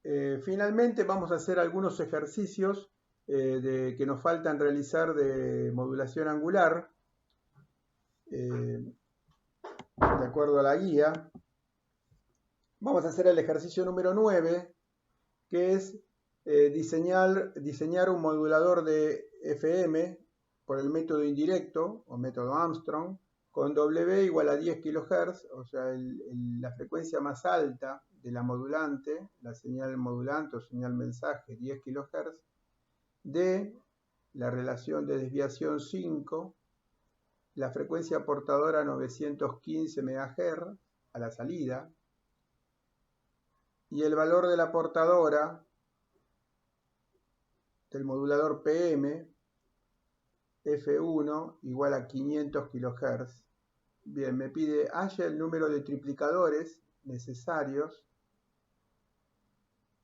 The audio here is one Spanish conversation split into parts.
Finalmente vamos a hacer algunos ejercicios que nos faltan realizar de modulación angular, de acuerdo a la guía. Vamos a hacer el ejercicio número 9, que es diseñar un modulador de FM por el método indirecto o método Armstrong con W igual a 10 kHz, o sea, la frecuencia más alta de la modulante, la señal modulante o señal mensaje 10 kHz, de la relación de desviación 5, la frecuencia portadora 915 MHz a la salida, y el valor de la portadora del modulador PM F1 igual a 500 kHz. Bien, me pide haya el número de triplicadores necesarios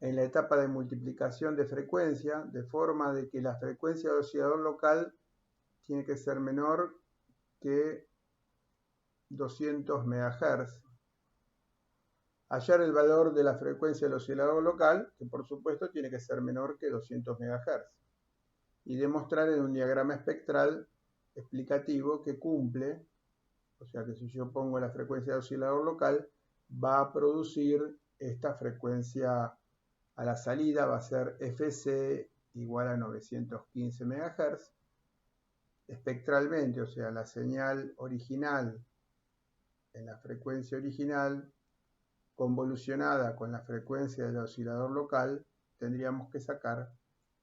en la etapa de multiplicación de frecuencia, de forma de que la frecuencia del oscilador local tiene que ser menor que 200 MHz. Hallar el valor de la frecuencia del oscilador local, que por supuesto tiene que ser menor que 200 MHz. Y demostrar en un diagrama espectral explicativo que cumple, o sea que si yo pongo la frecuencia del oscilador local, va a producir esta frecuencia a la salida, va a ser FC igual a 915 MHz. Espectralmente, o sea, la señal original en la frecuencia original convolucionada con la frecuencia del oscilador local, tendríamos que sacar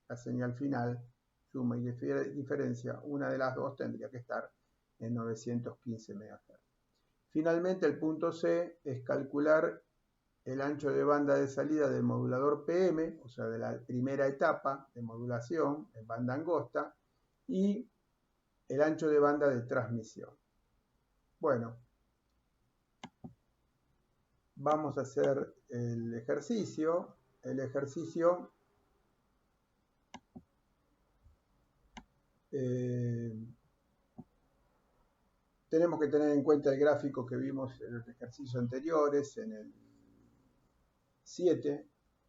la señal final, suma y diferencia, una de las dos tendría que estar en 915 MHz. Finalmente, el punto C es calcular el ancho de banda de salida del modulador PM, o sea, de la primera etapa de modulación en banda angosta, y el ancho de banda de transmisión. Bueno, vamos a hacer el ejercicio. El ejercicio tenemos que tener en cuenta el gráfico que vimos en los ejercicios anteriores, en el 7,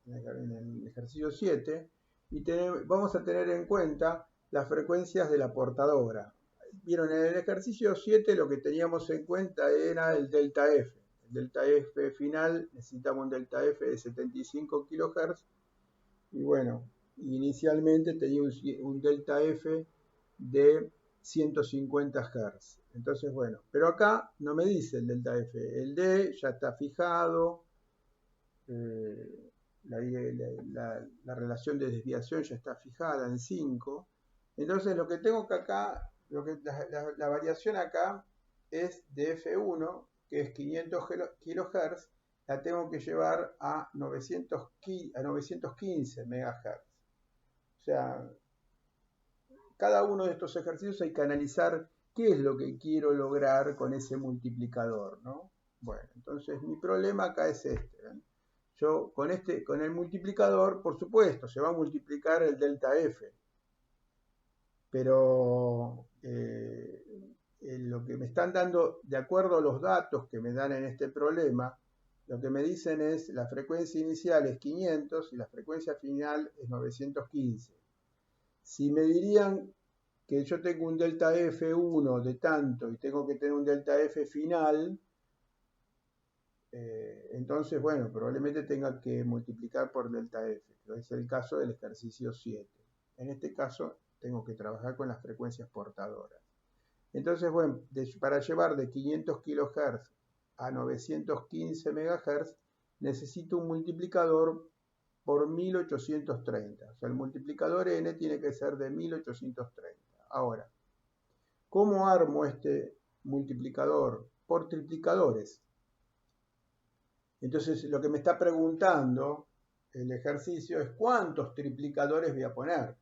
en el ejercicio 7, y vamos a tener en cuenta las frecuencias de la portadora. Vieron, en el ejercicio 7 lo que teníamos en cuenta era el delta F. El delta F final, necesitamos un delta F de 75 kHz, y bueno, inicialmente tenía un delta F de 150 Hz. Entonces, bueno, pero acá no me dice el delta F. El D ya está fijado, la relación de desviación ya está fijada en 5. Entonces, lo que tengo que acá, la variación acá es de F1, que es 500 kHz, la tengo que llevar a 915 MHz. O sea, cada uno de estos ejercicios hay que analizar qué es lo que quiero lograr con ese multiplicador, ¿no? Bueno, entonces mi problema acá es este. ¿Ven? Yo con el multiplicador, por supuesto, se va a multiplicar el delta F, pero lo que me están dando, de acuerdo a los datos que me dan en este problema, lo que me dicen es la frecuencia inicial es 500 y la frecuencia final es 915. Si me dirían que yo tengo un delta F1 de tanto y tengo que tener un delta F final, entonces, bueno, probablemente tenga que multiplicar por delta F, que es el caso del ejercicio 7. En este caso, tengo que trabajar con las frecuencias portadoras. Entonces, bueno, para llevar de 500 kHz a 915 MHz, necesito un multiplicador por 1830. O sea, el multiplicador n tiene que ser de 1830. Ahora, ¿cómo armo este multiplicador? Por triplicadores. Entonces, lo que me está preguntando el ejercicio es cuántos triplicadores voy a poner.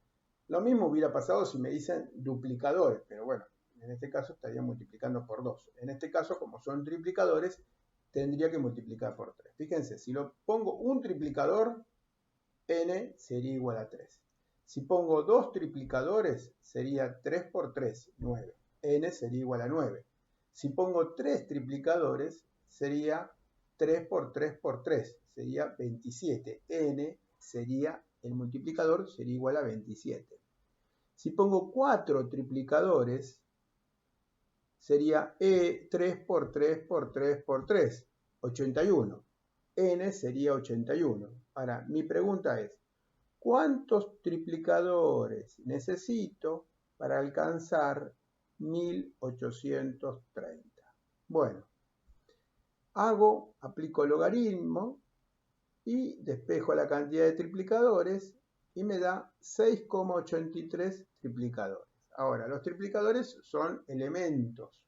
Lo mismo hubiera pasado si me dicen duplicadores, pero bueno, en este caso estaría multiplicando por 2. En este caso, como son triplicadores, tendría que multiplicar por 3. Fíjense, si lo pongo un triplicador, n sería igual a 3. Si pongo dos triplicadores, sería 3 por 3, 9. N sería igual a 9. Si pongo 3 triplicadores, sería 3 por 3 por 3, sería 27. N sería, el multiplicador sería igual a 27. Si pongo 4 triplicadores, sería 3 por 3 por 3 por 3, 81. N sería 81. Ahora, mi pregunta es, ¿cuántos triplicadores necesito para alcanzar 1830? Bueno, aplico logaritmo y despejo la cantidad de triplicadores y me da 6,83 triplicadores. Ahora, los triplicadores son elementos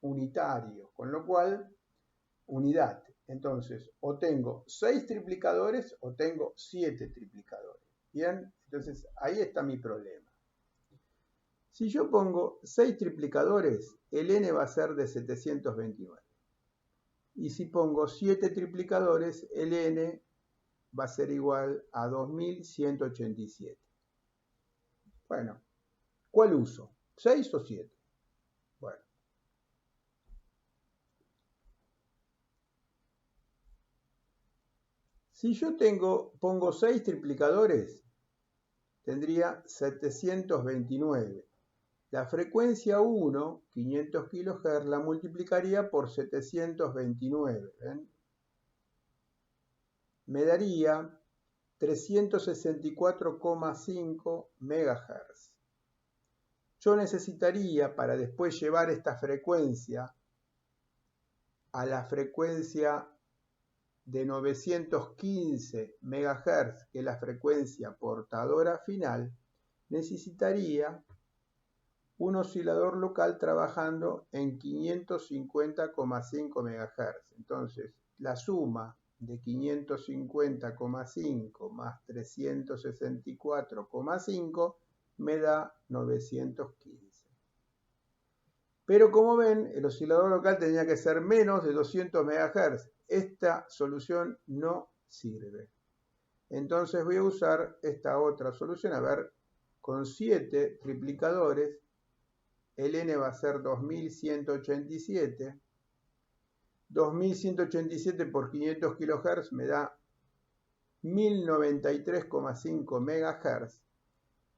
unitarios, con lo cual, unidad. Entonces, o tengo 6 triplicadores o tengo 7 triplicadores. Bien, entonces ahí está mi problema. Si yo pongo 6 triplicadores, el n va a ser de 729. Y si pongo 7 triplicadores, el n va a ser igual a 2187. Bueno, ¿cuál uso? ¿6 o 7? Bueno. Si yo pongo 6 triplicadores, tendría 729. La frecuencia 1, 500 kHz, la multiplicaría por 729. ¿Ven? Me daría 364,5 MHz. Yo necesitaría, para después llevar esta frecuencia a la frecuencia de 915 MHz, que es la frecuencia portadora final, necesitaría un oscilador local trabajando en 550,5 MHz. Entonces, la suma de 550,5 más 364,5 me da 915. Pero como ven, el oscilador local tenía que ser menos de 200 MHz. Esta solución no sirve. Entonces voy a usar esta otra solución. A ver, con 7 triplicadores, el n va a ser 2187. 2187 por 500 kHz me da 1093,5 MHz.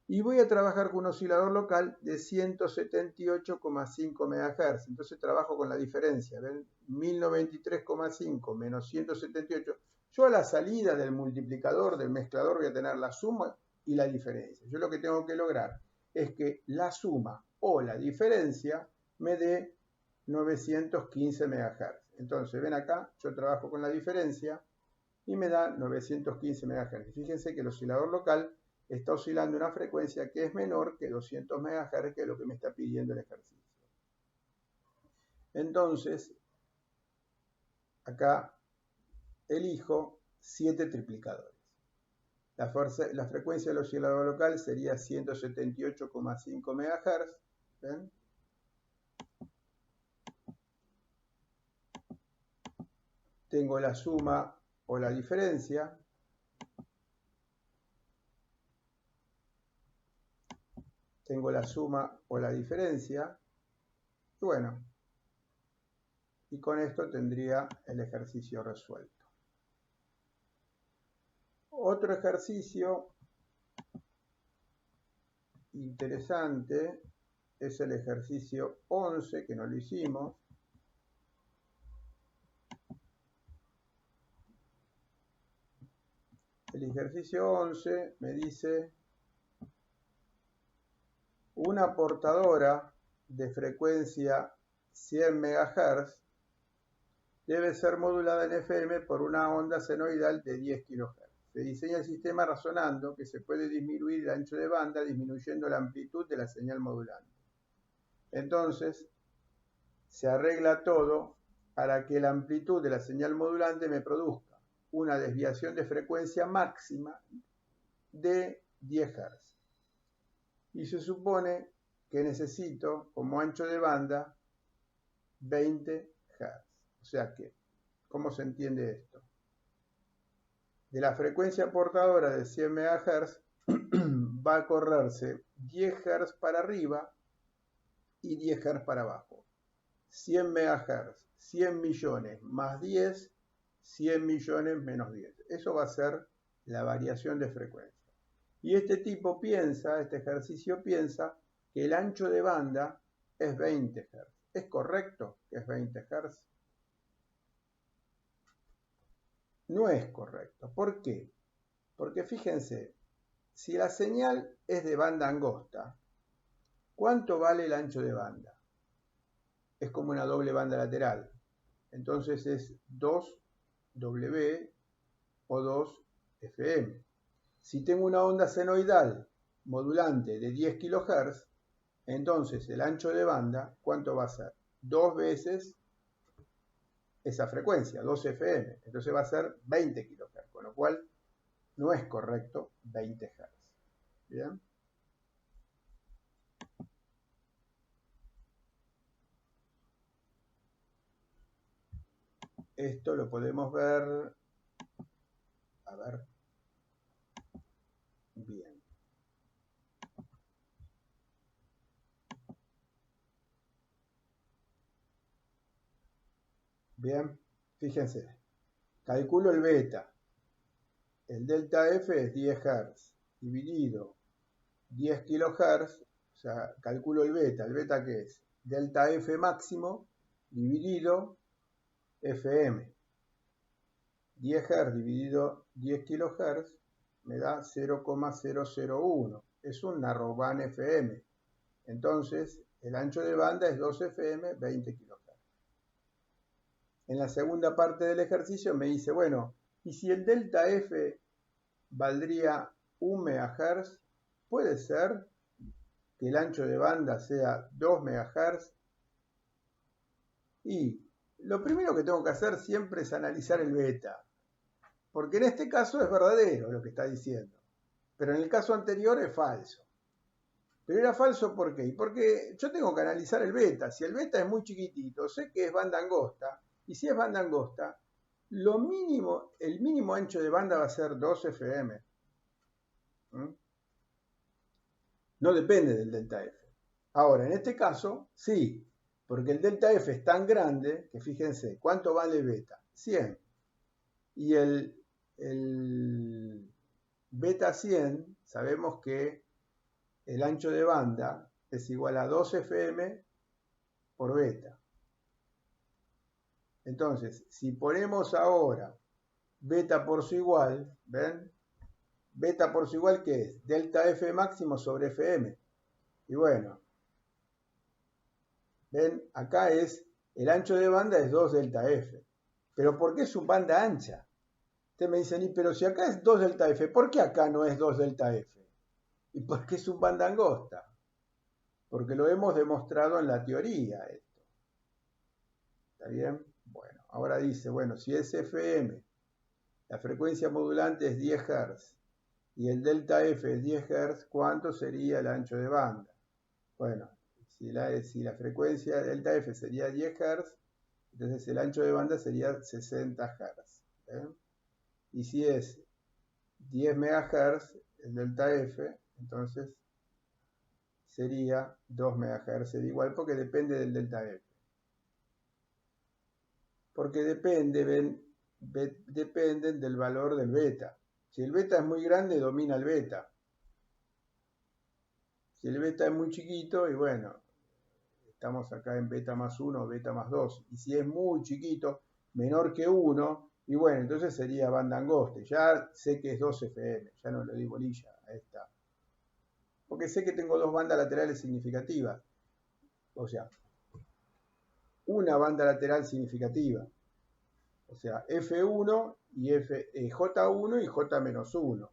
Y voy a trabajar con un oscilador local de 178,5 MHz. Entonces trabajo con la diferencia. ¿Ven? 1093,5 menos 178. Yo a la salida del multiplicador, del mezclador, voy a tener la suma y la diferencia. Yo lo que tengo que lograr es que la suma o la diferencia me dé 915 MHz. Entonces, ven acá, yo trabajo con la diferencia y me da 915 MHz. Fíjense que el oscilador local está oscilando una frecuencia que es menor que 200 MHz, que es lo que me está pidiendo el ejercicio. Entonces, acá elijo 7 triplicadores. La frecuencia del oscilador local sería 178,5 MHz. ¿Ven? Tengo la suma o la diferencia. Tengo la suma o la diferencia. Y bueno, y con esto tendría el ejercicio resuelto. Otro ejercicio interesante es el ejercicio 11, que no lo hicimos. El ejercicio 11 me dice: una portadora de frecuencia 100 MHz debe ser modulada en FM por una onda senoidal de 10 kHz. Se diseña el sistema razonando que se puede disminuir el ancho de banda disminuyendo la amplitud de la señal modulante. Entonces, se arregla todo para que la amplitud de la señal modulante me produzca una desviación de frecuencia máxima de 10 Hz. Y se supone que necesito como ancho de banda 20 Hz. O sea que, ¿cómo se entiende esto? De la frecuencia portadora de 100 MHz va a correrse 10 Hz para arriba y 10 Hz para abajo. 100 MHz, 100 millones más 10 100 millones menos 10. Eso va a ser la variación de frecuencia. Y este tipo piensa, este ejercicio piensa, que el ancho de banda es 20 Hz. ¿Es correcto que es 20 Hz? No es correcto. ¿Por qué? Porque fíjense, si la señal es de banda angosta, ¿cuánto vale el ancho de banda? Es como una doble banda lateral. Entonces es 2W o 2FM. Si tengo una onda senoidal modulante de 10 kHz, entonces el ancho de banda, ¿cuánto va a ser? 2 veces esa frecuencia, 2FM. Entonces va a ser 20 kHz, con lo cual no es correcto 20 Hz. ¿Bien? Esto lo podemos ver, a ver, bien. Bien, fíjense, calculo el beta. El delta F es 10 Hz dividido 10 kHz, o sea, calculo el beta que es delta F máximo dividido FM. 10 Hz dividido 10 kHz me da 0,001. Es un narrowband FM. Entonces, el ancho de banda es 2 FM, 20 kHz. En la segunda parte del ejercicio me dice, bueno, ¿y si el delta F valdría 1 MHz? ¿Puede ser que el ancho de banda sea 2 MHz? Y lo primero que tengo que hacer siempre es analizar el beta, porque en este caso es verdadero lo que está diciendo, pero en el caso anterior es falso. Pero era falso ¿por qué? Porque yo tengo que analizar el beta. Si el beta es muy chiquitito, sé que es banda angosta, y si es banda angosta, el mínimo ancho de banda va a ser 2 FM. No depende del delta F. Ahora, en este caso, sí, porque el delta F es tan grande que fíjense, ¿cuánto vale beta? 100. Y el beta 100, sabemos que el ancho de banda es igual a 2 FM por beta. Entonces, si ponemos ahora beta por su igual, ¿ven? Beta por su igual, ¿qué es? Delta F máximo sobre FM. Y bueno, ¿ven? Acá es, el ancho de banda es 2 delta F. ¿Pero por qué es un banda ancha? Ustedes me dicen, pero si acá es 2 delta F, ¿por qué acá no es 2 delta F? ¿Y por qué es un banda angosta? Porque lo hemos demostrado en la teoría esto. ¿Está bien? Bueno, ahora dice, bueno, si es FM, la frecuencia modulante es 10 Hz y el delta F es 10 Hz, ¿cuánto sería el ancho de banda? Bueno, si la frecuencia delta F sería 10 Hz, entonces el ancho de banda sería 60 Hz. ¿Eh? Y si es 10 MHz, el delta F, entonces sería 2 MHz. Sería igual porque depende del delta F. Porque dependen del valor del beta. Si el beta es muy grande, domina el beta. Si el beta es muy chiquito, y bueno, estamos acá en beta más 1 o beta más 2. Y si es muy chiquito, menor que 1, y bueno, entonces sería banda angosta. Ya sé que es 2 FM, ya no le doy bolilla a esta. Porque sé que tengo dos bandas laterales significativas. O sea, una banda lateral significativa. O sea, F1 y J1 y J-1.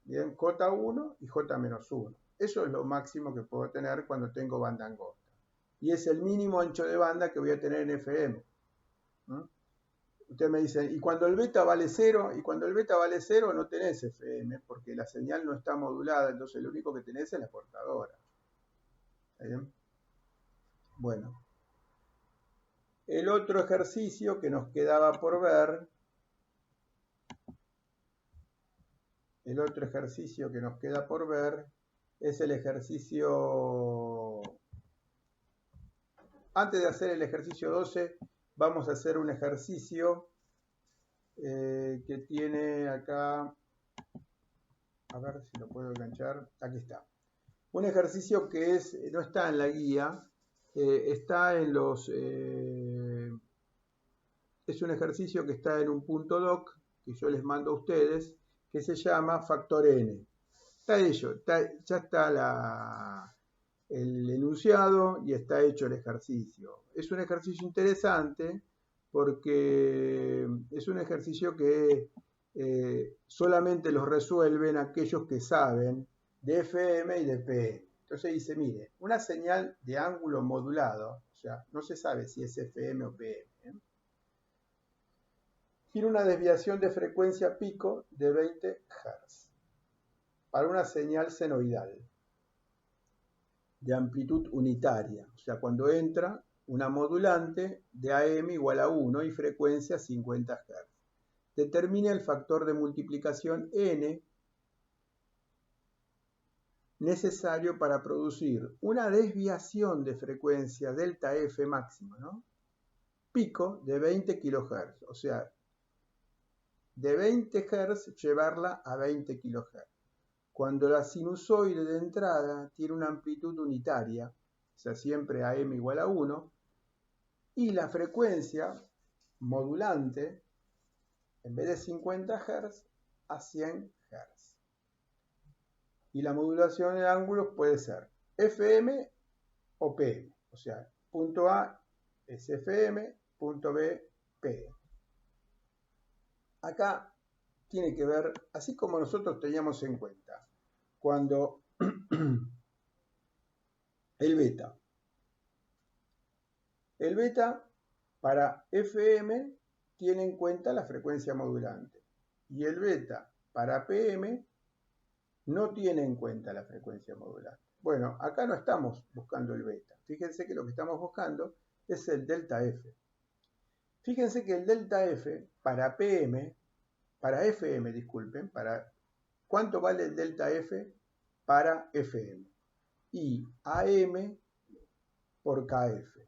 Bien, J1 y J-1. Eso es lo máximo que puedo tener cuando tengo banda angosta. Y es el mínimo ancho de banda que voy a tener en FM. Ustedes me dicen, ¿y cuando el beta vale 0? Y cuando el beta vale 0 no tenés FM, porque la señal no está modulada, entonces lo único que tenés es la portadora. ¿Está bien? Bueno. El otro ejercicio que nos quedaba por ver, es el ejercicio. Antes de hacer el ejercicio 12, vamos a hacer un ejercicio que tiene acá, a ver si lo puedo enganchar, aquí está. Un ejercicio que no está en la guía, está en los... es un ejercicio que está en un punto doc, que yo les mando a ustedes, que se llama factor n. Está hecho, ya está el enunciado y está hecho el ejercicio. Es un ejercicio interesante porque es un ejercicio que solamente los resuelven aquellos que saben de FM y de PM. Entonces dice, mire, una señal de ángulo modulado, o sea, no se sabe si es FM o PM, tiene una desviación de frecuencia pico de 20 Hz para una señal senoidal de amplitud unitaria, o sea, cuando entra una modulante de AM igual a 1 y frecuencia 50 Hz. Determina el factor de multiplicación n necesario para producir una desviación de frecuencia delta F máximo, ¿no? Pico de 20 kHz, o sea, de 20 Hz llevarla a 20 kHz. Cuando la sinusoide de entrada tiene una amplitud unitaria, o sea, siempre AM igual a 1, y la frecuencia modulante, en vez de 50 Hz, a 100 Hz. Y la modulación de ángulos puede ser FM o PM, o sea, punto A es FM, punto B, PM. Acá tiene que ver, así como nosotros teníamos en cuenta, cuando el beta para FM tiene en cuenta la frecuencia modulante y el beta para PM no tiene en cuenta la frecuencia modulante. Bueno, acá no estamos buscando el beta. Fíjense que lo que estamos buscando es el delta F. Fíjense que el delta F para FM, disculpen, ¿cuánto vale el delta F para FM? Y AM por KF.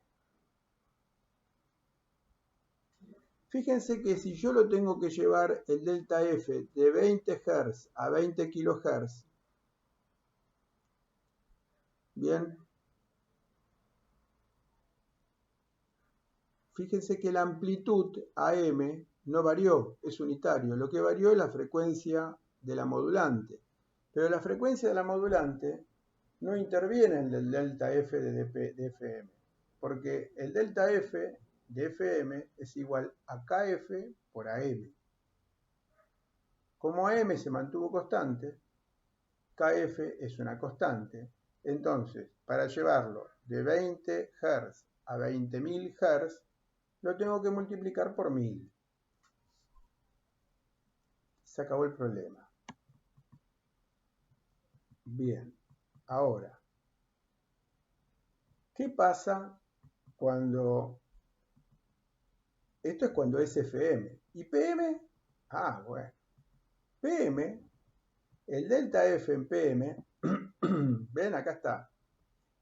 Fíjense que si yo lo tengo que llevar el delta F de 20 Hz a 20 kHz, bien, fíjense que la amplitud AM no varió, es unitario. Lo que varió es la frecuencia de la modulante. Pero la frecuencia de la modulante no interviene en el delta F de FM, porque el delta F de FM es igual a KF por AM. Como AM se mantuvo constante, KF es una constante. Entonces, para llevarlo de 20 Hz a 20.000 Hz, lo tengo que multiplicar por 1000. Se acabó el problema. Bien, ahora, ¿qué pasa cuando... Esto es cuando es FM. ¿Y PM? Ah, bueno. PM, el delta F en PM, ven, acá está.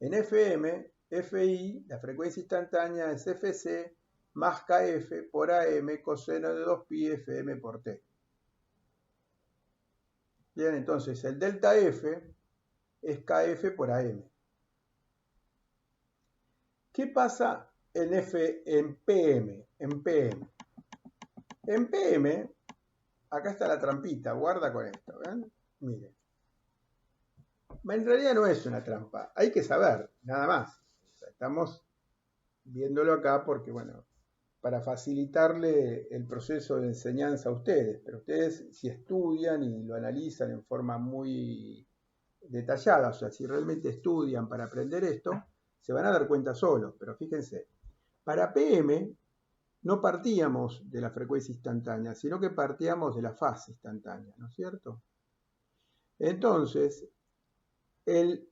En FM, FI, la frecuencia instantánea es FC más KF por AM coseno de 2pi FM por T. Bien, entonces el delta F es KF por AM. ¿Qué pasa en PM? En PM, acá está la trampita, guarda con esto, ¿ven? Miren. En realidad no es una trampa, hay que saber, nada más. O sea, estamos viéndolo acá porque, bueno, para facilitarle el proceso de enseñanza a ustedes, pero ustedes si estudian y lo analizan en forma muy detallada, o sea, si realmente estudian para aprender esto, se van a dar cuenta solos, pero fíjense, para PM no partíamos de la frecuencia instantánea, sino que partíamos de la fase instantánea, ¿no es cierto? Entonces, el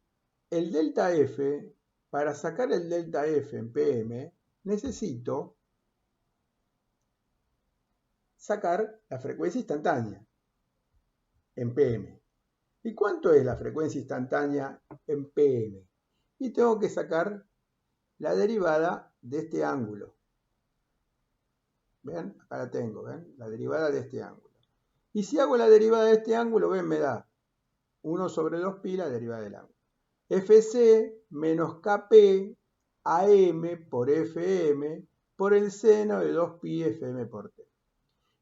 delta F, para sacar el delta F en PM, necesito sacar la frecuencia instantánea en PM. ¿Y cuánto es la frecuencia instantánea en PM? Y tengo que sacar la derivada de este ángulo. ¿Ven? Acá la tengo, ¿ven? La derivada de este ángulo. Y si hago la derivada de este ángulo, ¿ven? Me da 1 sobre 2pi la derivada del ángulo. FC menos KP AM por FM por el seno de 2pi FM por T.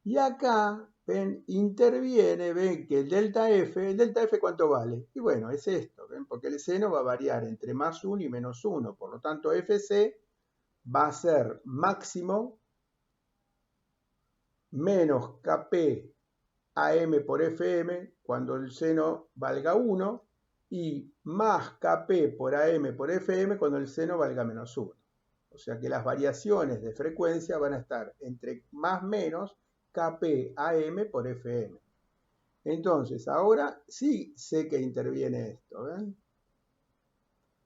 Y acá, ven, interviene, ven que el delta F ¿cuánto vale? Y bueno, es esto, ven, porque el seno va a variar entre más 1 y menos 1. Por lo tanto, FC va a ser máximo menos KP AM por FM cuando el seno valga 1 y más KP por AM por FM cuando el seno valga menos 1. O sea que las variaciones de frecuencia van a estar entre más menos KP AM por FM. Entonces, ahora sí sé que interviene esto, ¿ven?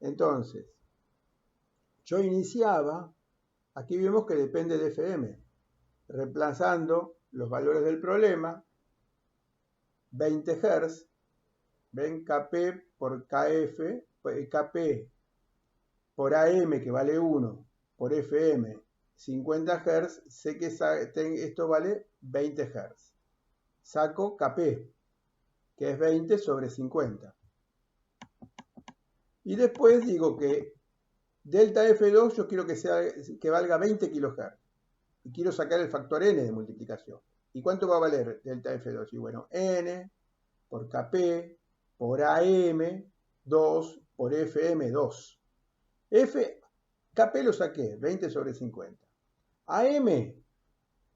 Entonces, yo iniciaba, aquí vemos que depende de FM, reemplazando los valores del problema, 20 Hz, ven KP por KF, KP por AM que vale 1, por FM 50 Hz, sé que esto vale 20 Hz. Saco KP, que es 20 sobre 50. Y después digo que delta F2 yo quiero que valga 20 kHz. Y quiero sacar el factor n de multiplicación. ¿Y cuánto va a valer delta F2? Y bueno, n por KP por AM 2 por FM 2. KP lo saqué, 20 sobre 50. AM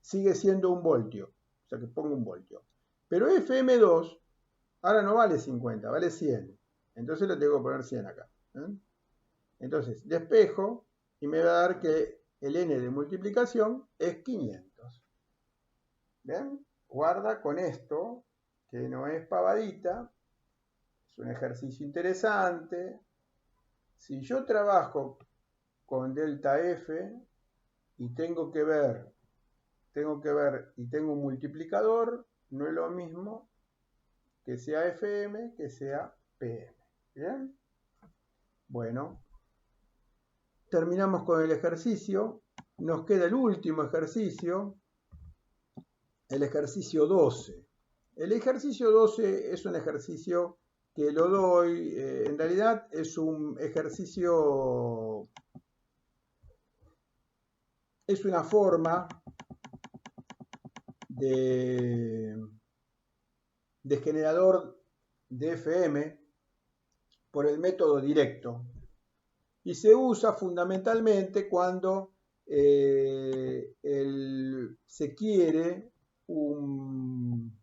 sigue siendo 1 voltio, o sea que pongo 1 voltio. Pero FM2 ahora no vale 50, vale 100. Entonces le tengo que poner 100 acá. Entonces despejo y me va a dar que el n de multiplicación es 500. ¿Ven? Guarda con esto, que no es pavadita, es un ejercicio interesante. Si yo trabajo con delta F y tengo que ver y tengo un multiplicador, no es lo mismo que sea FM que sea PM. ¿Bien? Bueno, terminamos con el ejercicio. Nos queda el último ejercicio, el ejercicio 12. El ejercicio 12 es un ejercicio que lo doy, en realidad es un ejercicio, es una forma de generador de FM por el método directo y se usa fundamentalmente cuando se quiere un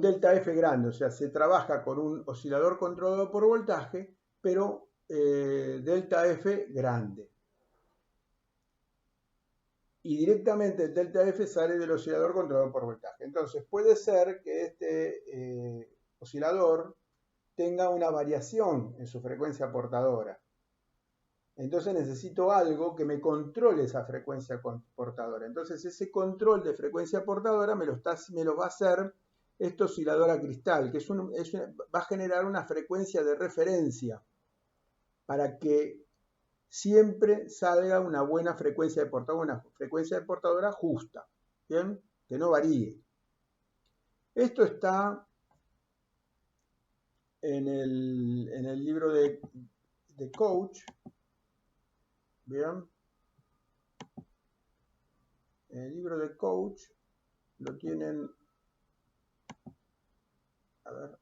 delta F grande, o sea, se trabaja con un oscilador controlado por voltaje, pero delta F grande. Y directamente el delta F sale del oscilador controlado por voltaje. Entonces puede ser que este oscilador tenga una variación en su frecuencia portadora. Entonces necesito algo que me controle esa frecuencia portadora. Entonces ese control de frecuencia portadora me lo va a hacer este oscilador a cristal, que va a generar una frecuencia de referencia para que siempre salga una buena frecuencia de portadora, una frecuencia de portadora justa, ¿bien? Que no varíe. Esto está en el libro de Coach, ¿bien? En el libro de Coach lo tienen, a ver,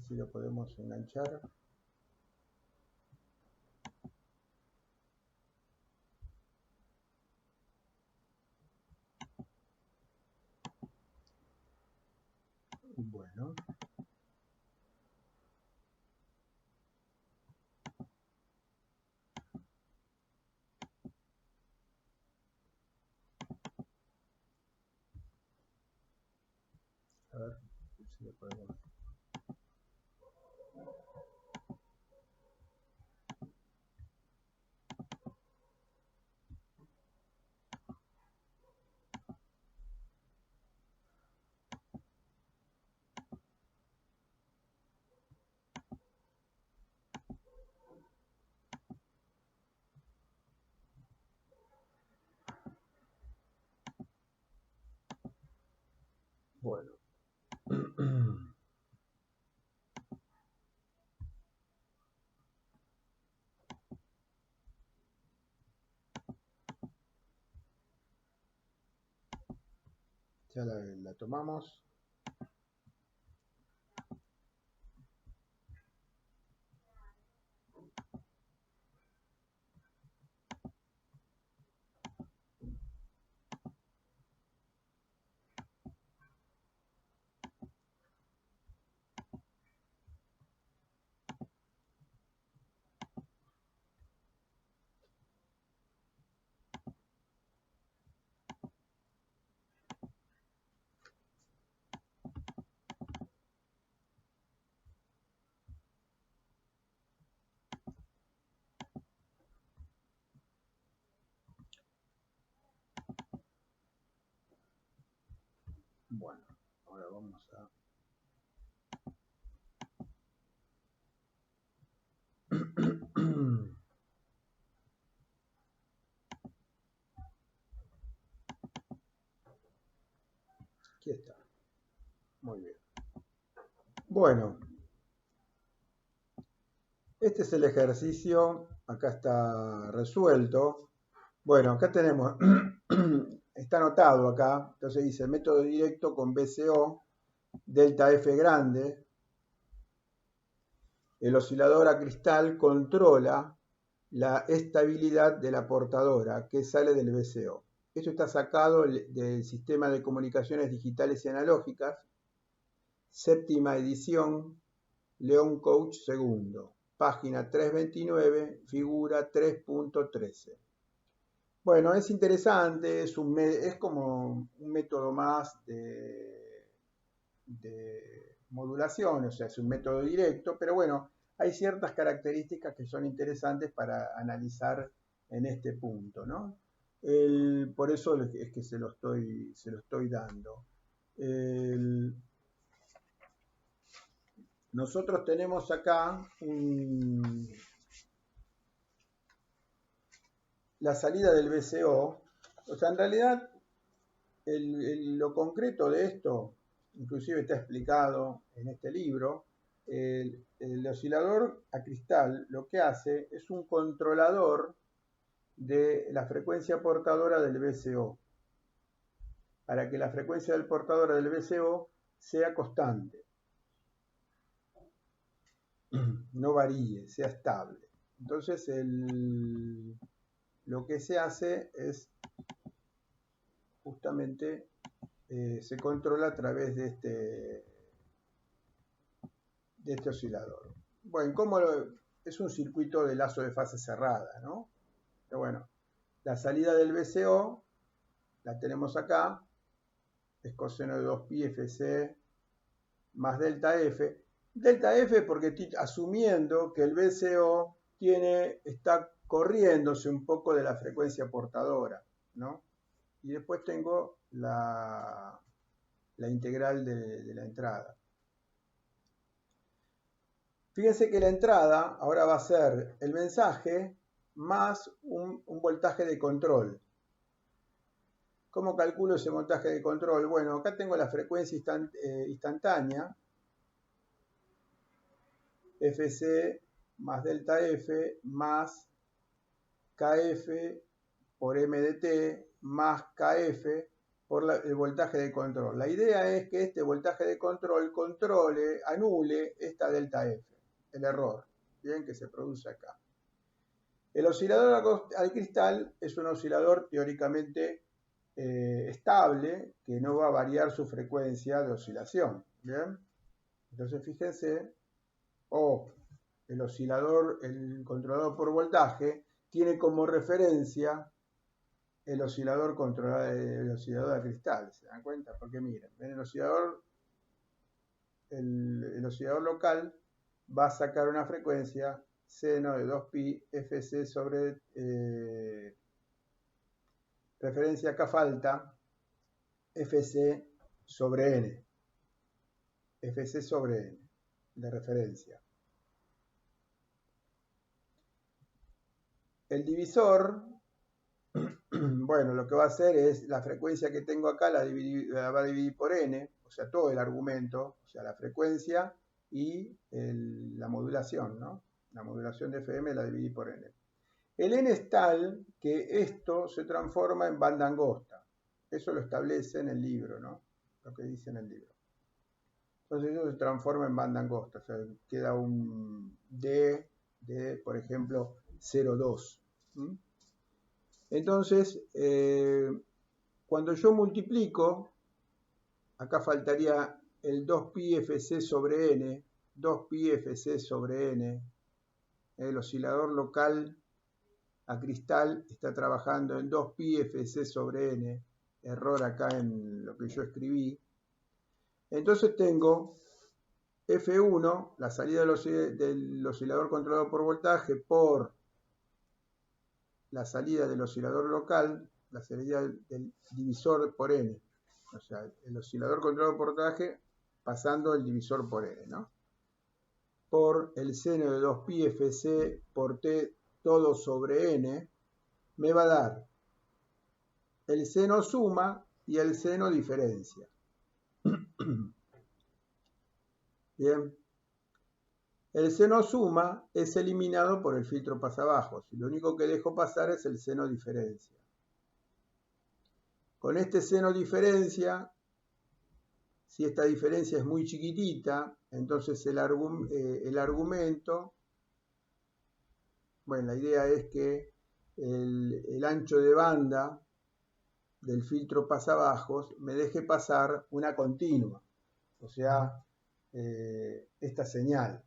si lo podemos enganchar. Bueno. A ver si lo podemos. Bueno. Ya la tomamos. Bueno, ahora vamos a... Aquí está. Muy bien. Bueno, este es el ejercicio. Acá está resuelto. Bueno, acá tenemos, está anotado acá. Entonces dice método directo con BCO, delta F grande. El oscilador a cristal controla la estabilidad de la portadora que sale del BCO. Esto está sacado del sistema de comunicaciones digitales y analógicas, séptima edición, León Coach II, página 329, figura 3.13. Bueno, es interesante, es como un método más de modulación, o sea, es un método directo, pero bueno, hay ciertas características que son interesantes para analizar en este punto, ¿no? Por eso es que se lo estoy dando. Nosotros tenemos acá la salida del BCO. O sea, en realidad lo concreto de esto, inclusive está explicado en este libro. El oscilador a cristal lo que hace es un controlador de la frecuencia portadora del BCO, para que la frecuencia del portador del BCO sea constante, no varíe, sea estable. Entonces lo que se hace es justamente se controla a través de este oscilador. Bueno, es un circuito de lazo de fase cerrada, ¿no? Pero bueno, la salida del BCO la tenemos acá, es coseno de 2pi FC más delta F. Delta F porque estoy asumiendo que el BCO está corriéndose un poco de la frecuencia portadora, ¿no? Y después tengo la integral de la entrada. Fíjense que la entrada ahora va a ser el mensaje más un voltaje de control. ¿Cómo calculo ese voltaje de control? Bueno, acá tengo la frecuencia instantánea, Fc más delta F más Kf por m de t más Kf por el voltaje de control. La idea es que este voltaje de control anule esta delta F, el error, bien, que se produce acá. El oscilador al cristal es un oscilador teóricamente estable, que no va a variar su frecuencia de oscilación, ¿bien? Entonces fíjense, el oscilador, el controlador por voltaje, tiene como referencia el oscilador de cristal, ¿se dan cuenta? Porque miren, el oscilador local va a sacar una frecuencia seno de 2pi Fc sobre referencia acá falta Fc sobre n. Fc sobre n de referencia. El divisor Bueno, lo que va a hacer es la frecuencia que tengo acá la va a dividir por n, o sea, todo el argumento, o sea, la frecuencia y la modulación, ¿no? La modulación de FM la dividí por n. El n es tal que esto se transforma en banda angosta. Eso lo establece en el libro, ¿no? Lo que dice en el libro. Entonces eso se transforma en banda angosta, o sea, queda un D de, por ejemplo, 0,2. Entonces, cuando yo multiplico, acá faltaría el 2pi fc sobre n, 2pi fc sobre n, el oscilador local a cristal está trabajando en 2pi fc sobre n, error acá en lo que yo escribí. Entonces tengo F1, la salida del oscilador controlado por voltaje, por la salida del oscilador local, la salida del divisor por n. O sea, el oscilador controlado por voltaje pasando el divisor por n, ¿no? Por el seno de 2pi fc por t todo sobre n, me va a dar el seno suma y el seno diferencia. Bien. El seno suma es eliminado por el filtro pasabajos y lo único que dejo pasar es el seno diferencia. Con este seno diferencia, si esta diferencia es muy chiquitita, entonces el argumento, bueno, la idea es que el ancho de banda del filtro pasabajos me deje pasar una continua, o sea, esta señal.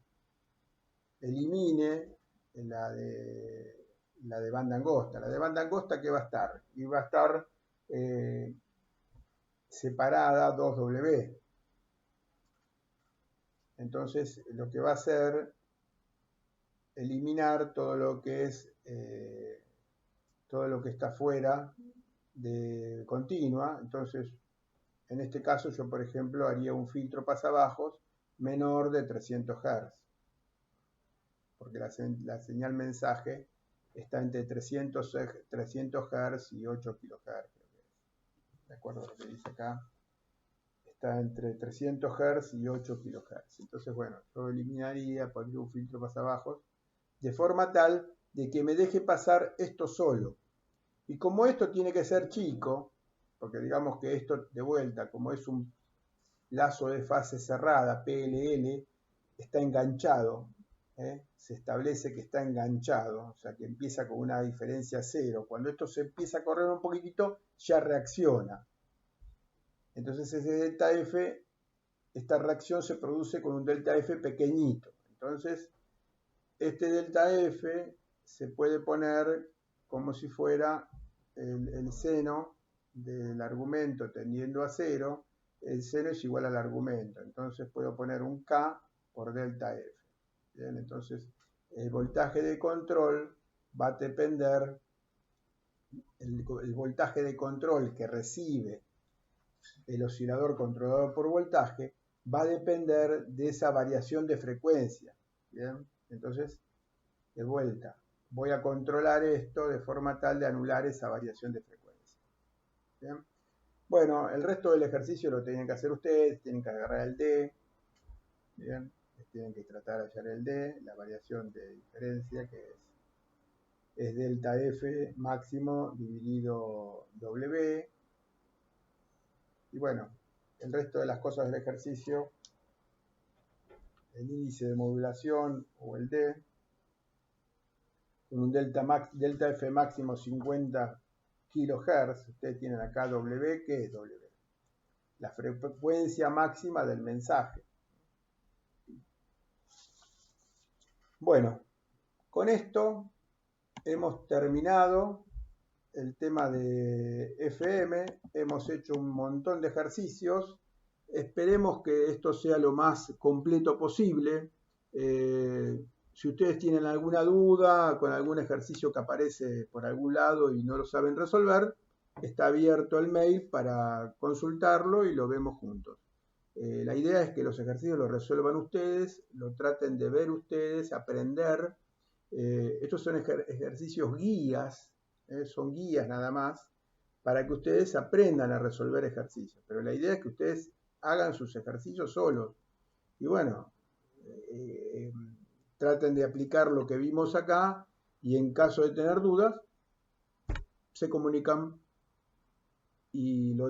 Elimine la de banda angosta. La de banda angosta, ¿qué va a estar? Y va a estar separada 2W. Entonces, lo que va a hacer, eliminar todo lo que es, todo lo que está fuera de continua. Entonces, en este caso, yo, por ejemplo, haría un filtro pasabajos menor de 300 Hz. Porque la señal mensaje está entre 300 Hz y 8 kHz. De acuerdo a lo que dice acá, está entre 300 Hz y 8 kHz. Entonces, bueno, yo eliminaría, pondría un filtro pasabajos, de forma tal de que me deje pasar esto solo. Y como esto tiene que ser chico, porque digamos que esto de vuelta, como es un lazo de fase cerrada, PLL, está enganchado, se establece que está enganchado, o sea que empieza con una diferencia cero. Cuando esto se empieza a correr un poquitito, ya reacciona. Entonces ese delta F, esta reacción se produce con un delta F pequeñito. Entonces este delta F se puede poner como si fuera el seno del argumento tendiendo a cero. El seno es igual al argumento. Entonces puedo poner un K por delta F. Bien, entonces el voltaje de control va a depender, el voltaje de control que recibe el oscilador controlado por voltaje va a depender de esa variación de frecuencia. Bien, entonces, de vuelta, voy a controlar esto de forma tal de anular esa variación de frecuencia. Bien, bueno, el resto del ejercicio lo tienen que hacer ustedes, tienen que agarrar el D. Bien, tienen que tratar de hallar el D, la variación de diferencia, que es delta F máximo dividido W. Y bueno, el resto de las cosas del ejercicio, el índice de modulación o el D, con un delta F máximo 50 kHz, ustedes tienen acá W, ¿qué es W? La frecuencia máxima del mensaje. Bueno, con esto hemos terminado el tema de FM, hemos hecho un montón de ejercicios, esperemos que esto sea lo más completo posible. Si ustedes tienen alguna duda con algún ejercicio que aparece por algún lado y no lo saben resolver, está abierto el mail para consultarlo y lo vemos juntos. La idea es que los ejercicios los resuelvan ustedes, lo traten de ver ustedes, aprender. Estos son ejercicios guías, son guías nada más, para que ustedes aprendan a resolver ejercicios. Pero la idea es que ustedes hagan sus ejercicios solos. Y bueno, traten de aplicar lo que vimos acá y en caso de tener dudas, se comunican y lo